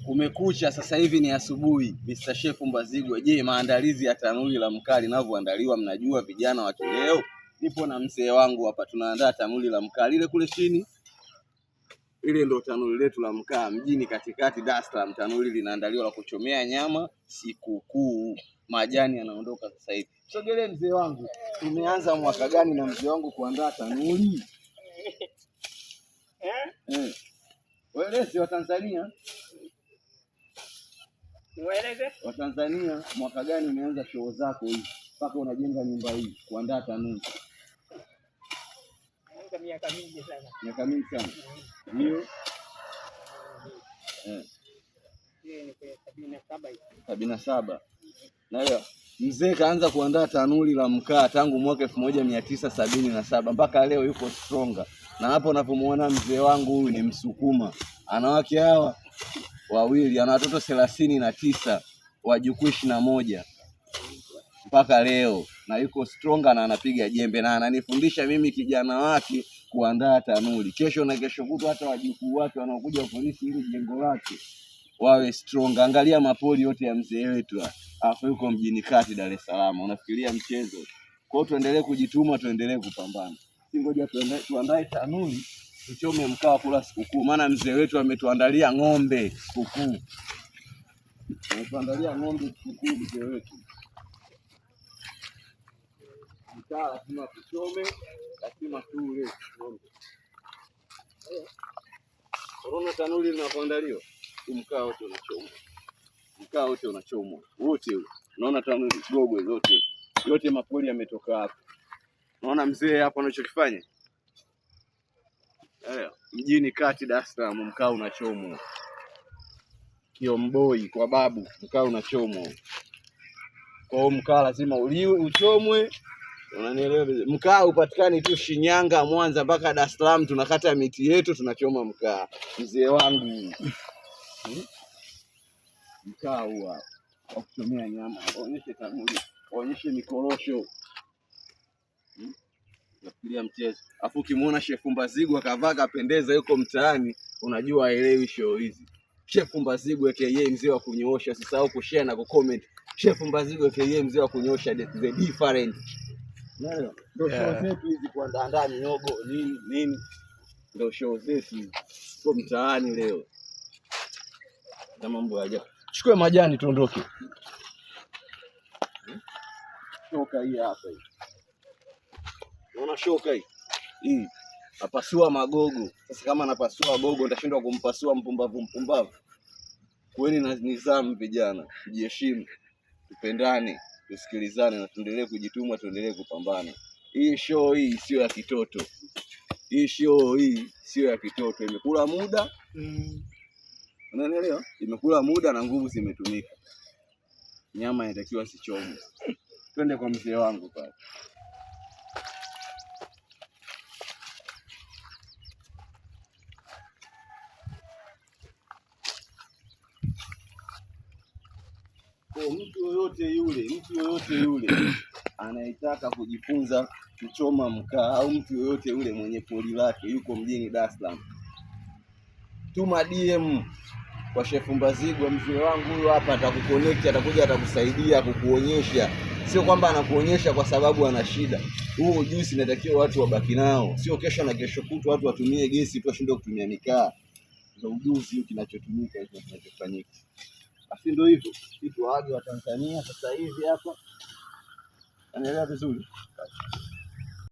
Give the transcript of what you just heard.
Kumekucha, sasa hivi ni asubuhi. Mr. Chef Mbazigwa, je, maandalizi ya tanuri la mkaa linavyoandaliwa mnajua vijana wa kileo? Nipo na mzee wangu hapa, tunaandaa tanuri la mkaa lile kule chini. Ile ndio tanuri letu la mkaa mjini katikati Dar es Salaam. Tanuri linaandaliwa la kuchomea nyama sikukuu. Majani yanaondoka sasa hivi. Sogelee mzee wangu, tumeanza mwaka gani na mzee wangu kuandaa tanuri? Waeleze wa Tanzania. Wa Tanzania, mwaka gani umeanza show zako hizi mpaka unajenga nyumba hii kuandaa tanuri? Miaka mingi sana. Miaka mingi sana. Ndio. Ni 77. Na hiyo mzee kaanza kuandaa tanuri la mkaa tangu mwaka 1977 mpaka leo yuko stronger. Na hapo unapomuona mzee wangu huyu ni Msukuma. Ana wake hawa wawili, ana watoto 39, wajukuu 21 mpaka leo, na yuko stronger na anapiga jembe na ananifundisha mimi kijana wake kuandaa tanuri. Kesho na kesho kutwa hata wajukuu wake wanaokuja polisi ili jengo lake wawe strong. Angalia mapoli yote ya mzee wetu hapo, yuko mjini kati Dar es Salaam. Unafikiria mchezo? Kwa hiyo tuendelee kujituma, tuendelee kupambana. Ngoja tuandae tanuri, tuchome mkaa kula sikukuu, maana mzee wetu ametuandalia ng'ombe sikukuu. Ametuandalia ng'ombe sikukuu mzee wetu. Mkaa lazima tuchome, lazima tule ng'ombe. Unaona tanuri linapoandaliwa, mkaa wote unachomwa. Mkaa wote unachomwa. Wote huo. Unaona tanuri gogwe zote. Yote mapoli yametoka hapa. Unaona mzee hapo anachokifanya? Mjini kati Dar es Salaam mkaa unachomwa. Kiomboi kwa babu mkaa unachomwa. Kwa hiyo mkaa lazima uliwe, uchomwe. Unanielewa? Mkaa upatikani tu Shinyanga, Mwanza mpaka Dar es Salaam, tunakata miti yetu tunachoma mkaa. Mzee wangu. Mkaa huo wa kuchomea nyama. Onyeshe tanuri, onyeshe mikorosho. Nafikiria mchezo. Afu ukimuona Chef Mbazigwa kavaa kapendeza yuko mtaani, unajua haelewi show hizi. Chef Mbazigwa aka mzee wa kunyoosha, usisahau kushare na kucomment. Chef Mbazigwa aka mzee wa kunyoosha the different. Ndio show zetu hizi, kuandaa miogo nini. Ndio show zetu kwa mtaani leo. Na mambo ya ajabu. Chukue majani tuondoke. Shoka hii hapa hii. Unaona shoka hii? Hii. Napasua magogo. Sasa kama napasua gogo nitashindwa kumpasua mpumbavu. Kuweni na nidhamu vijana, tujiheshimu, tupendane, tusikilizane na tuendelee kujituma, tuendelee kupambana. Hii show hii sio ya kitoto. Hii show hii sio ya kitoto, imekula muda. Unaelewa? Imekula muda na nguvu zimetumika. Nyama inatakiwa sichomwe. Twende kwa mzee wangu pale. Kwa mtu yoyote yule anayetaka kujifunza kuchoma mkaa, au mtu yoyote yule mwenye poli lake yuko mjini Dar es Salaam, tuma DM kwa Chef Mbazigwa. Mzee wangu huyo hapa atakuconnect, atakuja atakusaidia kukuonyesha. Sio kwamba anakuonyesha kwa sababu ana shida. Huo ujuzi inatakiwa watu wabaki nao. Sio kesho na kesho kutwa watu watumie gesi tu washindwe kutumia mikaa. Ndio ujuzi kinachotumika hicho kinachofanyika. Basi ndio hivyo. Kitu waage wa Tanzania sasa hivi hapa. Anaelewa vizuri.